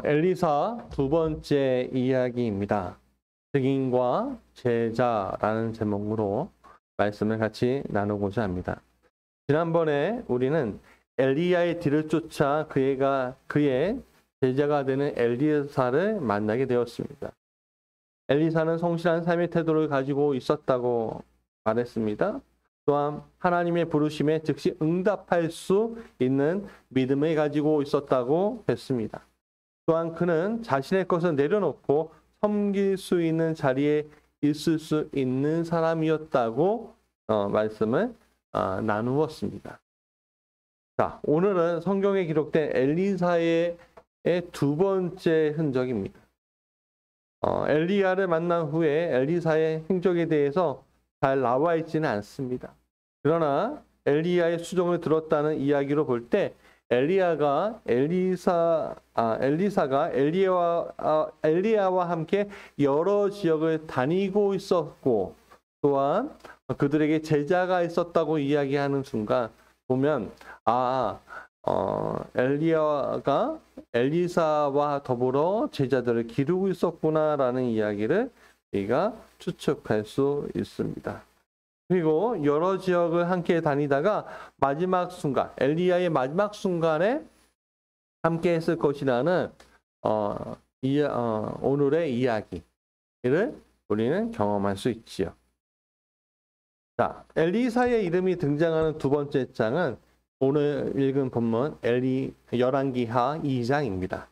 엘리사 두 번째 이야기입니다. 증인과 제자라는 제목으로 말씀을 같이 나누고자 합니다. 지난번에 우리는 엘리야의 뒤를 쫓아 그의 제자가 되는 엘리사를 만나게 되었습니다. 엘리사는 성실한 삶의 태도를 가지고 있었다고 말했습니다. 또한 하나님의 부르심에 즉시 응답할 수 있는 믿음을 가지고 있었다고 했습니다. 또한 그는 자신의 것을 내려놓고 섬길 수 있는 자리에 있을 수 있는 사람이었다고 말씀을 나누었습니다. 자, 오늘은 성경에 기록된 엘리사의 두 번째 흔적입니다. 엘리야를 만난 후에 엘리사의 행적에 대해서 잘 나와 있지는 않습니다. 그러나 엘리야의 수종을 들었다는 이야기로 볼 때 엘리사가 엘리야와 함께 여러 지역을 다니고 있었고, 또한 그들에게 제자가 있었다고 이야기하는 순간 보면 엘리야가 엘리사와 더불어 제자들을 기르고 있었구나라는 이야기를 우리가 추측할 수 있습니다. 그리고 여러 지역을 함께 다니다가 마지막 순간, 엘리야의 마지막 순간에 함께 했을 것이라는 오늘의 이야기를 우리는 경험할 수 있지요. 자, 엘리사의 이름이 등장하는 두 번째 장은 오늘 읽은 본문 열왕기하 2장입니다.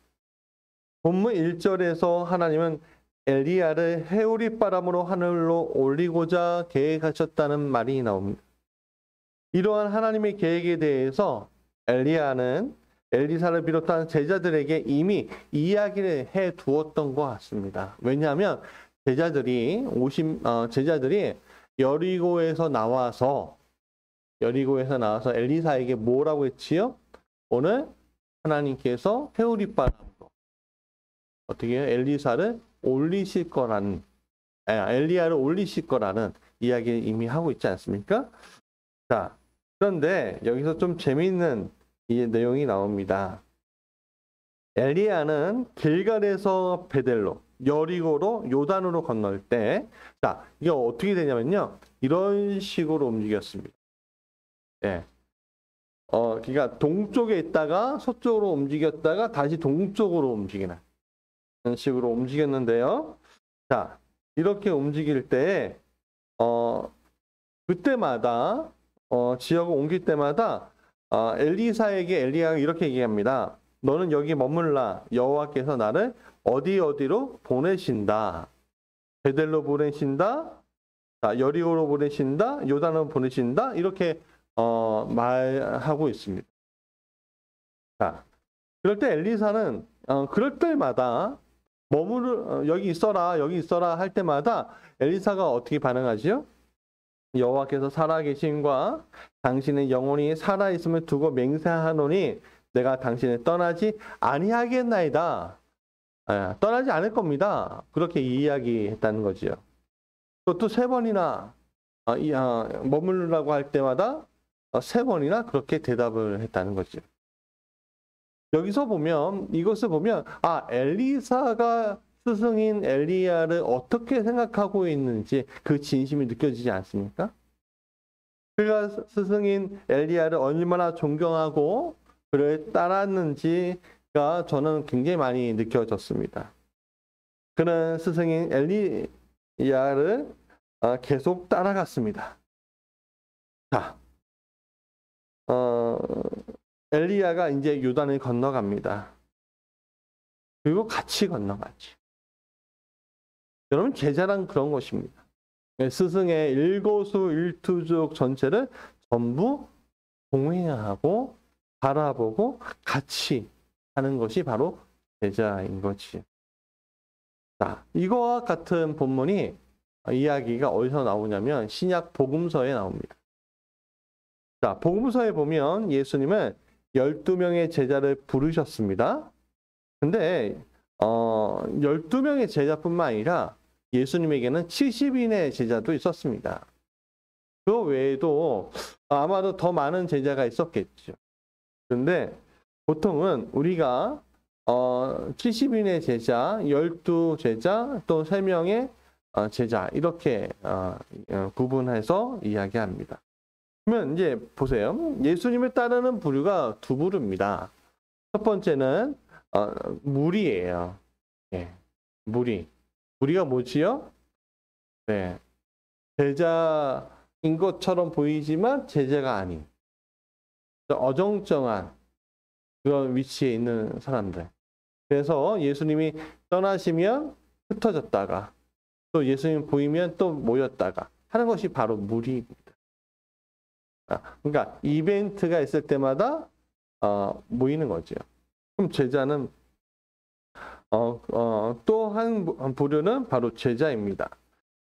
본문 1절에서 하나님은 엘리야를 해오리 바람으로 하늘로 올리고자 계획하셨다는 말이 나옵니다. 이러한 하나님의 계획에 대해서 엘리야는 엘리사를 비롯한 제자들에게 이미 이야기를 해 두었던 것 같습니다. 왜냐하면 제자들이 여리고에서 나와서 엘리사에게 뭐라고 했지요? 오늘 하나님께서 해오리 바람으로 어떻게 해요? 엘리야를 올리실 거라는 이야기를 이미 하고 있지 않습니까? 자, 그런데 여기서 좀 재미있는 이 내용이 나옵니다. 엘리야는 길갈에서 베델로, 여리고로 요단으로 건널 때, 자, 이게 어떻게 되냐면요, 이런 식으로 움직였습니다. 예. 그러니까 동쪽에 있다가 서쪽으로 움직였다가 다시 동쪽으로 움직이는 이런 식으로 움직였는데요. 자, 이렇게 움직일 때, 그때마다, 지역을 옮길 때마다, 엘리사에게 엘리야가 이렇게 얘기합니다. 너는 여기 머물라. 여호와께서 나를 어디로 보내신다. 베델로 보내신다. 자, 여리고로 보내신다. 요단으로 보내신다. 이렇게 말하고 있습니다. 자, 그럴 때 엘리사는 그럴 때마다 여기 있어라 할 때마다 엘리사가 어떻게 반응하지요? 여호와께서 살아계심과 당신의 영혼이 살아있음을 두고 맹세하노니 내가 당신을 떠나지 아니하겠나이다. 떠나지 않을 겁니다. 그렇게 이야기했다는 거지요. 또 세 번이나 머무르라고 할 때마다 세 번이나 그렇게 대답을 했다는 거죠. 여기서 보면, 이것을 보면, 엘리사가 스승인 엘리야를 어떻게 생각하고 있는지 그 진심이 느껴지지 않습니까? 그가 스승인 엘리야를 얼마나 존경하고 그를 따랐는지가 저는 굉장히 많이 느껴졌습니다. 그는 스승인 엘리야를 계속 따라갔습니다. 자, 엘리야가 이제 요단을 건너갑니다. 그리고 같이 건너가지. 여러분, 제자란 그런 것입니다. 스승의 일거수일투족 전체를 전부 동행하고 바라보고 같이 하는 것이 바로 제자인 거지. 자, 이거와 같은 본문이 이야기가 어디서 나오냐면 신약 복음서에 나옵니다. 자, 복음서에 보면 예수님은 12명의 제자를 부르셨습니다. 근데 12명의 제자뿐만 아니라 예수님에게는 70인의 제자도 있었습니다. 그 외에도 아마도 더 많은 제자가 있었겠죠. 그런데 보통은 우리가 70인의 제자, 12제자, 또 3명의 제자 이렇게 구분해서 이야기합니다. 그러면 이제 보세요. 예수님을 따르는 부류가 두 부류입니다. 첫 번째는 무리예요. 예, 무리. 무리가 뭐지요? 네, 제자인 것처럼 보이지만 제자가 아닌 어정쩡한 그런 위치에 있는 사람들. 그래서 예수님이 떠나시면 흩어졌다가 또 예수님 보이면 또 모였다가 하는 것이 바로 무리입니다. 그러니까 이벤트가 있을 때마다 모이는 거죠. 그럼 제자는 또 한 부류는 바로 제자입니다.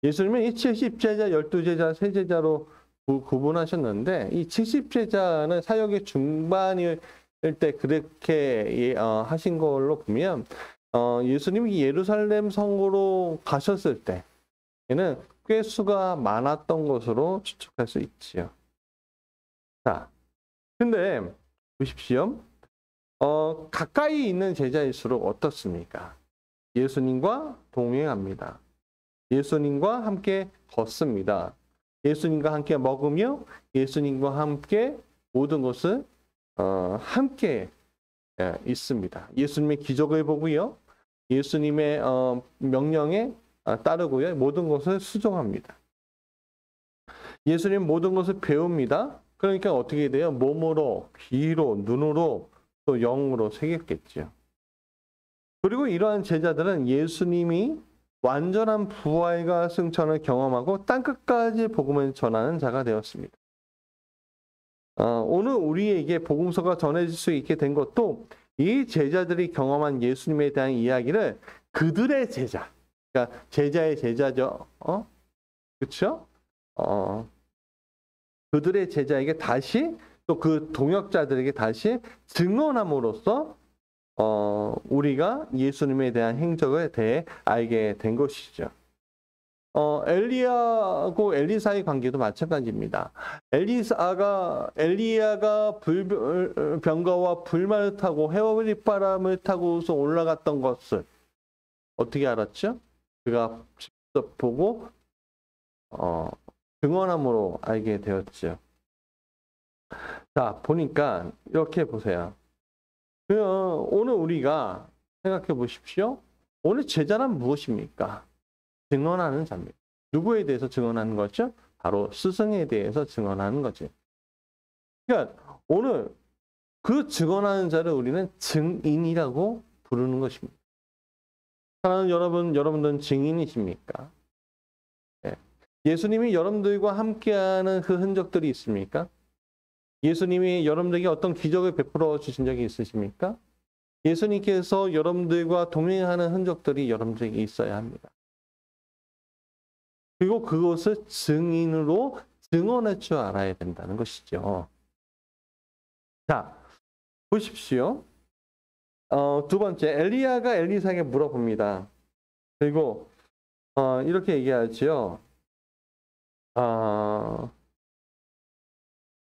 예수님은 이 70제자, 12제자, 3제자로 구분하셨는데 이 70제자는 사역의 중반일 때 그렇게 하신 걸로 보면 예수님이 예루살렘 성으로 가셨을 때에는 꽤 수가 많았던 것으로 추측할 수 있지요. 자, 근데 보십시오. 가까이 있는 제자일수록 어떻습니까? 예수님과 동행합니다. 예수님과 함께 걷습니다. 예수님과 함께 먹으며 예수님과 함께 모든 것을 함께 있습니다. 예수님의 기적을 보고요. 예수님의 명령에 따르고요. 모든 것을 수종합니다. 예수님 모든 것을 배웁니다. 그러니까 어떻게 돼요? 몸으로, 귀로, 눈으로, 또 영으로 새겼겠죠. 그리고 이러한 제자들은 예수님이 완전한 부활과 승천을 경험하고 땅끝까지 복음을 전하는 자가 되었습니다. 오늘 우리에게 복음서가 전해질 수 있게 된 것도 이 제자들이 경험한 예수님에 대한 이야기를 그들의 제자, 그러니까 제자의 제자죠. 그렇죠? 그들의 제자에게 다시 또 그 동역자들에게 다시 증언함으로써 우리가 예수님에 대한 행적에 대해 알게 된 것이죠. 엘리야하고 엘리사의 관계도 마찬가지입니다. 엘리야가 병거와 불만을 타고 해오리바람을 타고서 올라갔던 것을 어떻게 알았죠? 그가 직접 보고 증언함으로 알게 되었죠. 자, 보니까 이렇게 보세요. 오늘 우리가 생각해 보십시오. 오늘 제자란 무엇입니까? 증언하는 자입니다. 누구에 대해서 증언하는 거죠? 바로 스승에 대해서 증언하는 거죠. 그러니까 오늘 그 증언하는 자를 우리는 증인이라고 부르는 것입니다. 사랑하는 여러분들은 증인이십니까? 네. 예수님이 여러분들과 함께하는 그 흔적들이 있습니까? 예수님이 여러분들에게 어떤 기적을 베풀어 주신 적이 있으십니까? 예수님께서 여러분들과 동행하는 흔적들이 여러분들에게 있어야 합니다. 그리고 그것을 증인으로 증언할 줄 알아야 된다는 것이죠. 자, 보십시오. 두 번째, 엘리야가 엘리사에게 물어봅니다. 그리고 이렇게 얘기하죠.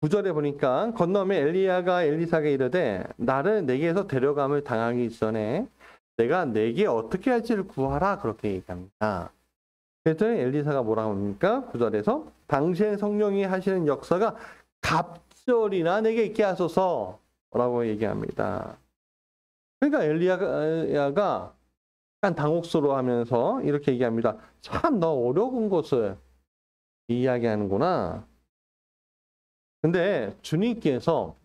9절에 보니까 건너면 엘리야가 엘리사에게 이르되 나를 내게서 데려감을 당하기 전에 내가 내게 어떻게 할지를 구하라 그렇게 얘기합니다. 그랬더니 엘리사가 뭐라고 합니까? 9절에서 당신의 성령이 하시는 역사가 갑절이나 내게 있게 하소서 라고 얘기합니다. 그러니까 엘리야가 약간 당혹스러워하면서 이렇게 얘기합니다. 참 너 어려운 것을 이야기하는구나. 근데 주님께서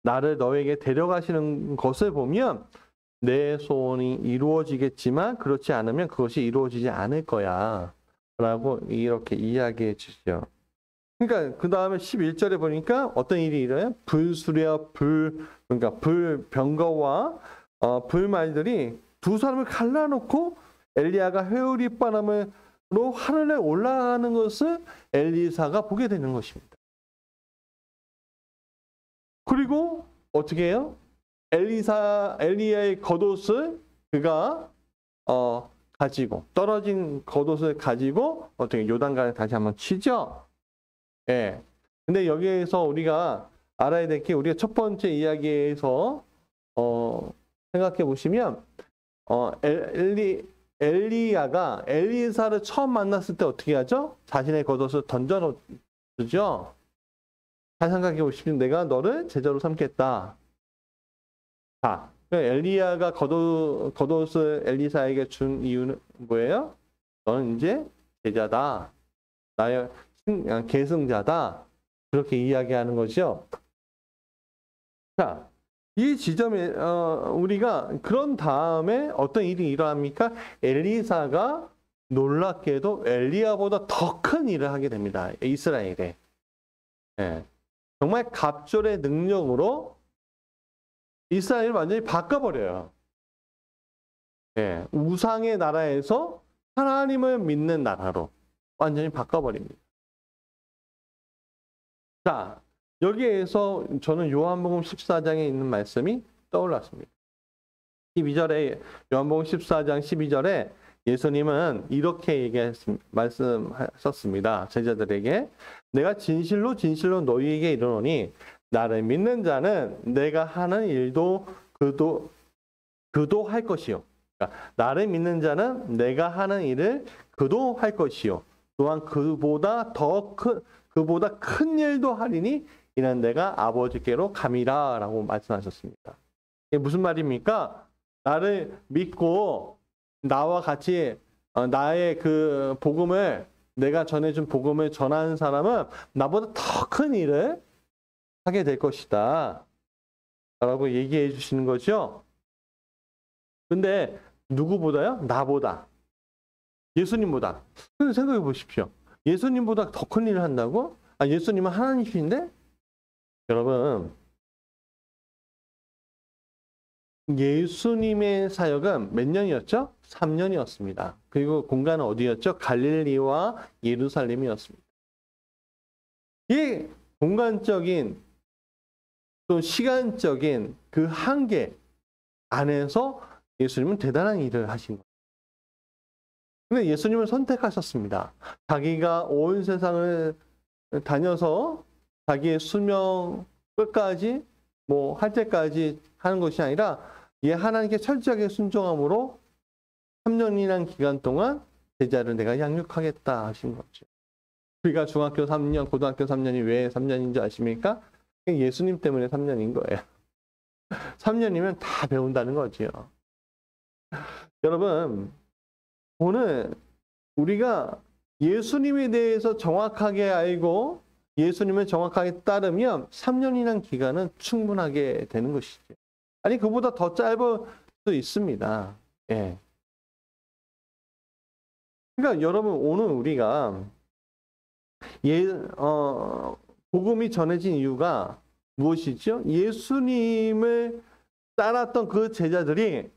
나를 너에게 데려가시는 것을 보면 내 소원이 이루어지겠지만 그렇지 않으면 그것이 이루어지지 않을 거야 라고 이렇게 이야기해 주시죠. 그러니까 그 다음에 11절에 보니까 어떤 일이 일어나요? 불수레와 그러니까 불병거와 불말들이 두 사람을 갈라놓고 엘리야가 회오리바람으로 하늘에 올라가는 것을 엘리사가 보게 되는 것입니다. 그리고 어떻게 해요? 엘리야의 겉옷을 그가 가지고 떨어진 겉옷을 가지고 어떻게 요단강에 다시 한번 치죠. 예. 근데 여기에서 우리가 알아야 될 게 우리가 첫 번째 이야기에서 생각해 보시면 엘리야가 엘리사를 처음 만났을 때 어떻게 하죠? 자신의 겉옷을 던져놓죠. 잘 생각해 보시면 내가 너를 제자로 삼겠다. 자, 엘리야가 겉옷을 엘리사에게 준 이유는 뭐예요? 너는 이제 제자다. 나의 계승자다. 그렇게 이야기하는 거죠. 자, 이 지점에 우리가 그런 다음에 어떤 일이 일어납니까? 엘리사가 놀랍게도 엘리야보다 더 큰 일을 하게 됩니다. 이스라엘에. 예. 정말 갑절의 능력으로 이스라엘을 완전히 바꿔버려요. 예. 우상의 나라에서 하나님을 믿는 나라로 완전히 바꿔버립니다. 자, 여기에서 저는 요한복음 14장에 있는 말씀이 떠올랐습니다. 12절에 요한복음 14장 12절에 예수님은 이렇게 말씀하셨습니다. 제자들에게 내가 진실로 진실로 너희에게 이르노니 나를 믿는 자는 내가 하는 일도 그도 할 것이요. 그러니까 나를 믿는 자는 내가 하는 일을 그도 할 것이요. 또한 그보다 큰 일도 하리니 이는 내가 아버지께로 감이라 라고 말씀하셨습니다. 이게 무슨 말입니까? 나를 믿고 나와 같이 나의 그 복음을 내가 전해준 복음을 전하는 사람은 나보다 더 큰 일을 하게 될 것이다 라고 얘기해 주시는 거죠. 근데 누구보다요? 나보다. 예수님보다. 생각해 보십시오. 예수님보다 더 큰 일을 한다고? 예수님은 하나님이신데? 여러분, 예수님의 사역은 몇 년이었죠? 3년이었습니다. 그리고 공간은 어디였죠? 갈릴리와 예루살렘이었습니다. 이 공간적인 또 시간적인 그 한계 안에서 예수님은 대단한 일을 하신 거예요. 근데 예수님을 선택하셨습니다. 자기가 온 세상을 다녀서 자기의 수명 끝까지 할 때까지 하는 것이 아니라 하나님께 철저하게 순종함으로 3년이라는 기간 동안 제자를 내가 양육하겠다 하신 거죠. 우리가 중학교 3년, 고등학교 3년이 왜 3년인 줄 아십니까? 예수님 때문에 3년인 거예요. 3년이면 다 배운다는 거지요. 여러분, 오늘 우리가 예수님에 대해서 정확하게 알고 예수님을 정확하게 따르면 3년이라는 기간은 충분하게 되는 것이죠. 아니, 그보다 더 짧을 수도 있습니다. 예. 그러니까 여러분, 오늘 우리가 복음이 전해진 이유가 무엇이죠? 예수님을 따랐던 그 제자들이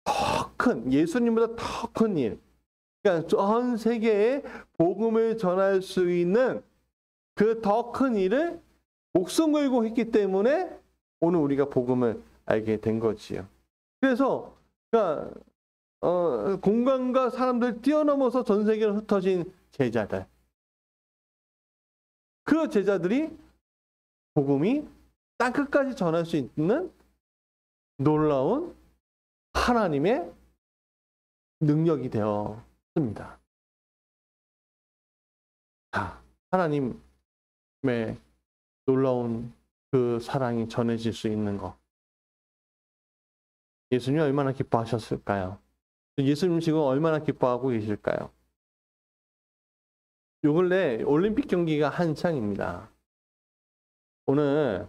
더 큰, 예수님보다 더 큰 일, 그러니까 전 세계에 복음을 전할 수 있는 그 더 큰 일을 목숨 걸고 했기 때문에 오늘 우리가 복음을 알게 된 거지요. 그래서 그러니까 공간과 사람들 뛰어넘어서 전 세계로 흩어진 제자들, 그 제자들이 복음이 땅 끝까지 전할 수 있는 놀라운 하나님의 능력이 되었습니다. 자, 하나님의 놀라운 그 사랑이 전해질 수 있는 것. 예수님이 얼마나 기뻐하셨을까요? 예수님 지금 얼마나 기뻐하고 계실까요? 요 근래 올림픽 경기가 한창입니다. 오늘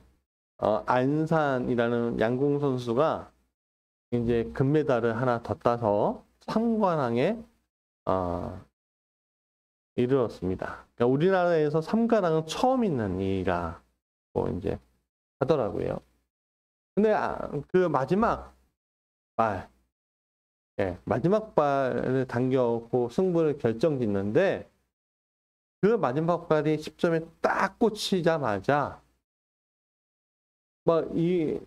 안산이라는 양궁 선수가 이제 금메달을 하나 더 따서 3관왕에 이르렀습니다. 그러니까 우리나라에서 3관왕은 처음 있는 일이라고 이제 하더라고요. 근데 그 마지막 발, 마지막 발을 당겼고 승부를 결정짓는데 그 마지막 발이 10점에 딱 꽂히자마자 이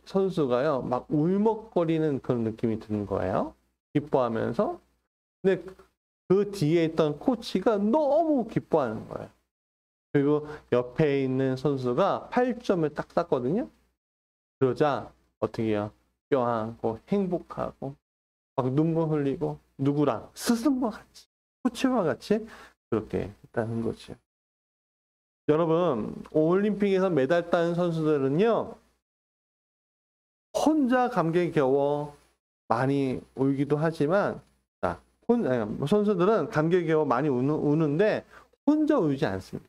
선수가요, 막 울먹거리는 그런 느낌이 드는 거예요. 기뻐하면서. 근데 그 뒤에 있던 코치가 너무 기뻐하는 거예요. 그리고 옆에 있는 선수가 8점을 딱 땄거든요. 그러자 어떻게 해요? 껴안고 행복하고 막 눈물 흘리고 누구랑? 스승과 같이, 코치와 같이 그렇게 했다는 거죠. 여러분, 올림픽에서 메달 딴 선수들은요, 혼자 감격에 겨워 많이 울기도 하지만, 자, 선수들은 감격에 겨워 많이 우는데 혼자 울지 않습니다.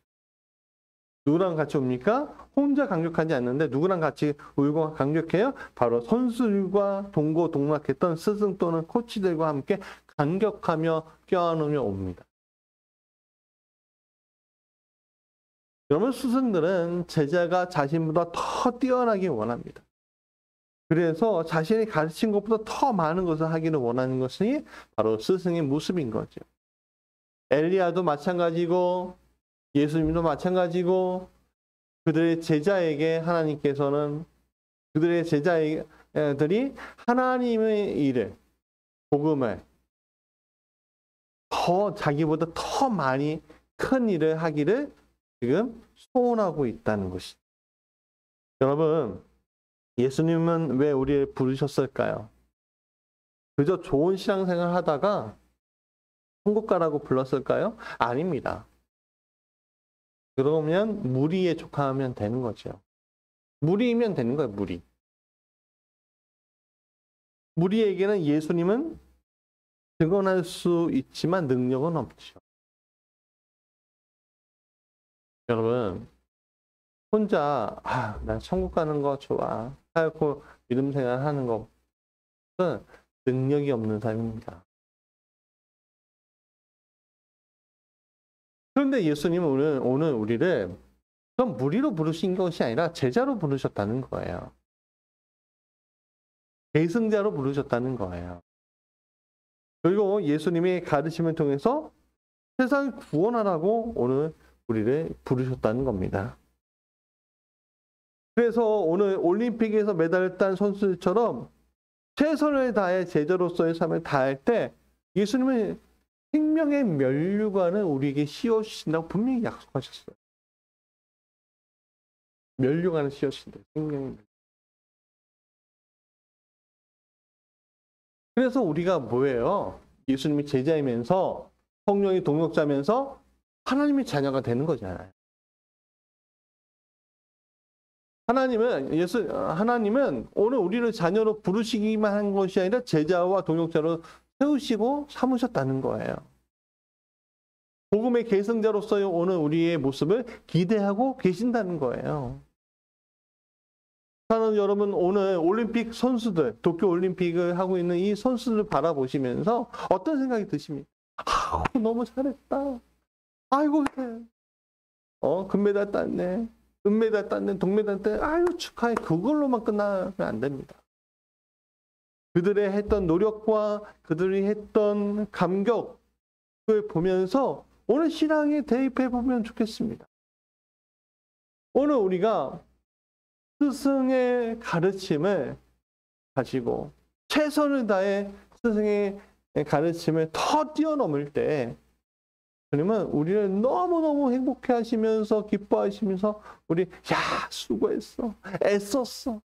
누구랑 같이 웁니까? 혼자 감격하지 않는데 누구랑 같이 울고 감격해요? 바로 선수들과 동고동락했던 스승 또는 코치들과 함께 감격하며 껴안으며 옵니다. 여러분, 스승들은 제자가 자신보다 더 뛰어나기 원합니다. 그래서 자신이 가르친 것보다 더 많은 것을 하기를 원하는 것이 바로 스승의 모습인 거죠. 엘리야도 마찬가지고 예수님도 마찬가지고 그들의 제자에게 하나님께서는 그들의 제자들이 하나님의 일을, 복음을 더 자기보다 더 많이 큰 일을 하기를 지금 소원하고 있다는 것이죠. 여러분, 예수님은 왜 우리를 부르셨을까요? 그저 좋은 신앙생활 하다가 천국 가라고 불렀을까요? 아닙니다. 그러면 무리에 족하면 되는 거죠. 무리이면 되는 거예요, 무리. 무리에게는 예수님은 증언할 수 있지만 능력은 없죠. 여러분, 혼자 난 천국 가는 거 좋아 하고 믿음 생활 하는 것은 능력이 없는 삶입니다. 그런데 예수님은 오늘 우리를 그럼 무리로 부르신 것이 아니라 제자로 부르셨다는 거예요. 계승자로 부르셨다는 거예요. 그리고 예수님의 가르침을 통해서 세상을 구원하라고 오늘 우리를 부르셨다는 겁니다. 그래서 오늘 올림픽에서 메달을 딴 선수들처럼 최선을 다해 제자로서의 삶을 다할 때 예수님은 생명의 면류관을 우리에게 씌워주신다고 분명히 약속하셨어요. 면류관을 씌워주신대요. 생명의 면류관. 그래서 우리가 뭐예요? 예수님이 제자이면서 성령이 동역자면서 하나님의 자녀가 되는 거잖아요. 하나님은 오늘 우리를 자녀로 부르시기만 한 것이 아니라 제자와 동역자로 세우시고 삼으셨다는 거예요. 복음의 계승자로서의 오늘 우리의 모습을 기대하고 계신다는 거예요. 저는 여러분 오늘 올림픽 선수들, 도쿄 올림픽을 하고 있는 이 선수들 바라보시면서 어떤 생각이 드십니까? 너무 잘했다. 아이고, 금메달 땄네. 은메달 땄네. 동메달 땄네. 아유, 축하해. 그걸로만 끝나면 안 됩니다. 그들의 했던 노력과 그들이 했던 감격을 보면서 오늘 신앙에 대입해 보면 좋겠습니다. 오늘 우리가 스승의 가르침을 가지고 최선을 다해 스승의 가르침을 더 뛰어넘을 때 주님은 우리를 너무너무 행복해 하시면서 기뻐하시면서 우리 수고했어. 애썼어.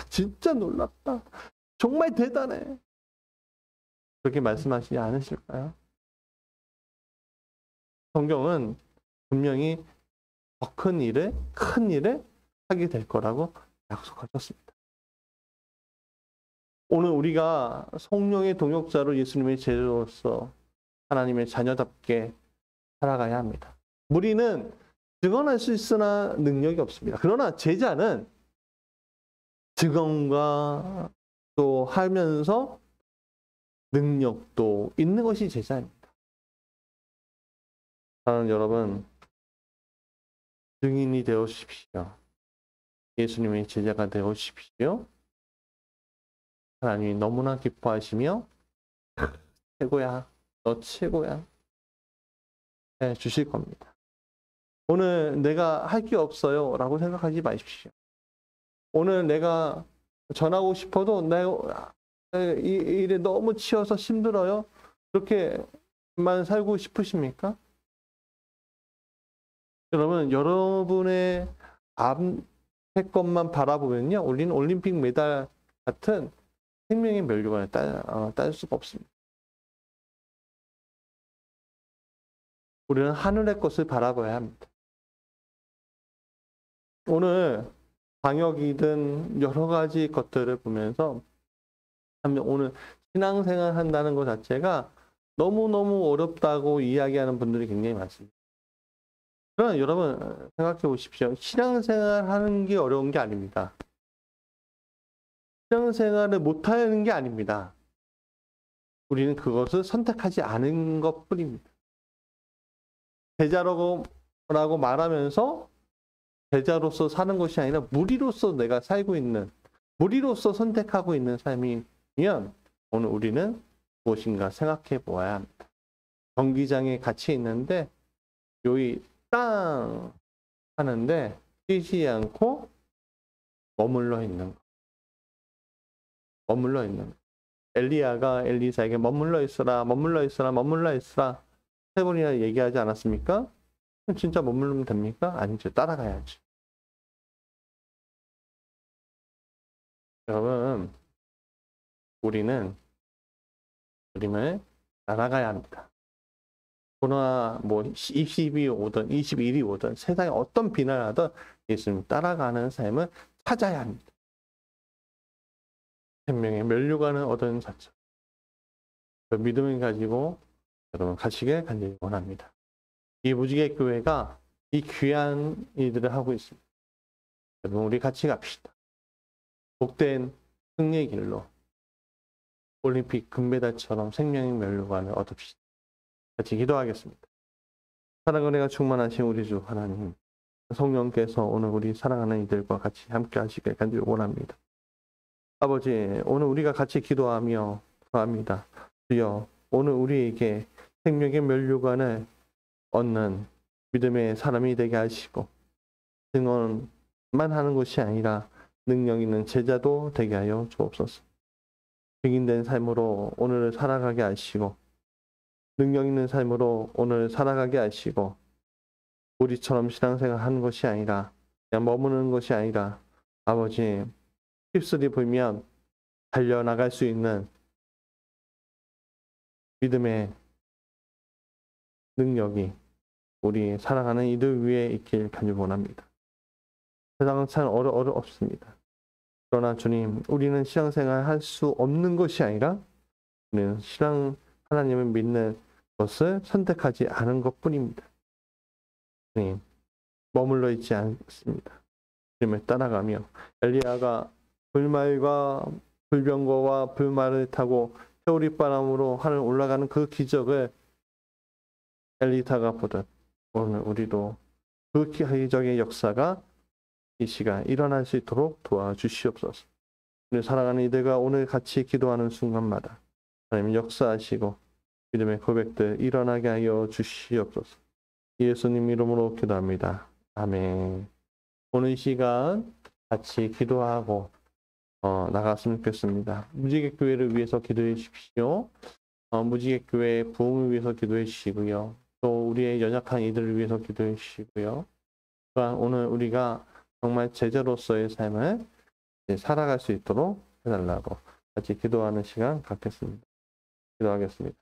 진짜 놀랍다. 정말 대단해. 그렇게 말씀하시지 않으실까요? 성경은 분명히 더 큰 일을 하게 될 거라고 약속하셨습니다. 오늘 우리가 성령의 동역자로 예수님의 제자로서 하나님의 자녀답게 살아가야 합니다. 무리는 증언할 수 있으나 능력이 없습니다. 그러나 제자는 증언과 또 하면서 능력도 있는 것이 제자입니다. 사랑하는 여러분, 증인이 되어 주십시오. 예수님의 제자가 되어 주십시오. 하나님이 너무나 기뻐하시며 최고야, 너 최고야 해 주실 겁니다. 오늘 내가 할 게 없어요 라고 생각하지 마십시오. 오늘 내가 전하고 싶어도 이 일에 너무 치여서 힘들어요. 그렇게만 살고 싶으십니까? 여러분, 여러분의 것만 바라보면요, 우리는 올림픽 메달 같은 생명의 면류관을 딸 수가 없습니다. 우리는 하늘의 것을 바라봐야 합니다. 오늘 방역이든 여러 가지 것들을 보면서 오늘 신앙생활 한다는 것 자체가 너무너무 어렵다고 이야기하는 분들이 굉장히 많습니다. 그러나 여러분 생각해 보십시오. 신앙생활 하는 게 어려운 게 아닙니다. 신앙생활을 못하는 게 아닙니다. 우리는 그것을 선택하지 않은 것 뿐입니다. 제자라고 말하면서 제자로서 사는 것이 아니라 무리로서 내가 살고 있는, 무리로서 선택하고 있는 삶이면 오늘 우리는 무엇인가 생각해 보아야 합니다. 경기장에 같이 있는데 여기 땅 하는데 뛰지 않고 머물러 있는 것. 머물러 있는 것. 엘리야가 엘리사에게 머물러 있어라, 머물러 있어라, 머물러 있어라 세 번이나 얘기하지 않았습니까? 진짜 머물르면 됩니까? 아니죠. 따라가야죠. 여러분, 우리는 그림을 따라가야 합니다. 코로나 20이 오든 21이 오든 세상에 어떤 비난을 하든 예수님 따라가는 삶을 찾아야 합니다. 생명의 면류관을 얻은 자처. 그 믿음을 가지고 여러분 가시길 간절히 원합니다. 이 무지개 교회가 이 귀한 일들을 하고 있습니다. 여러분 우리 같이 갑시다. 복된 승리의 길로 올림픽 금메달처럼 생명의 면류관을 얻읍시다. 같이 기도하겠습니다. 사랑과 은혜가 충만하신 우리 주 하나님, 성령께서 오늘 우리 사랑하는 이들과 같이 함께 하시길 간절히 원합니다. 아버지, 오늘 우리가 같이 기도하며 구합니다. 주여, 오늘 우리에게 생명의 면류관을 얻는 믿음의 사람이 되게 하시고 증언만 하는 것이 아니라 능력 있는 제자도 되게 하여 주옵소서. 증인된 삶으로 오늘을 살아가게 하시고 능력 있는 삶으로 오늘 살아가게 하시고 우리처럼 신앙생활 하는 것이 아니라 그냥 머무는 것이 아니라 아버지 휩쓸이 불면 달려나갈 수 있는 믿음의 능력이 우리 살아가는 이들 위에 있길 간절히 원합니다. 세상은 참 어렵습니다. 그러나 주님, 우리는 신앙생활 할 수 없는 것이 아니라 우리는 하나님을 믿는 것을 선택하지 않은 것뿐입니다. 주님, 머물러 있지 않습니다. 주님을 따라가며 엘리야가 불말과 불병거와 불말을 타고 회오리바람으로 하늘 올라가는 그 기적을 엘리사가 보듯 오늘 우리도 그 기적의 역사가 이 시간 일어날 수 있도록 도와주시옵소서. 우리 사랑하는 이들과 오늘 같이 기도하는 순간마다 하나님 역사하시고 믿음의 고백들 일어나게 하여 주시옵소서. 예수님 이름으로 기도합니다. 아멘. 오늘 이 시간 같이 기도하고 나갔으면 좋겠습니다. 무지개 교회를 위해서 기도해 주십시오. 무지개 교회 부흥을 위해서 기도해 주시고요. 또 우리의 연약한 이들을 위해서 기도해 주시고요. 또한 오늘 우리가 정말 제자로서의 삶을 살아갈 수 있도록 해달라고 같이 기도하는 시간 갖겠습니다. 기도하겠습니다.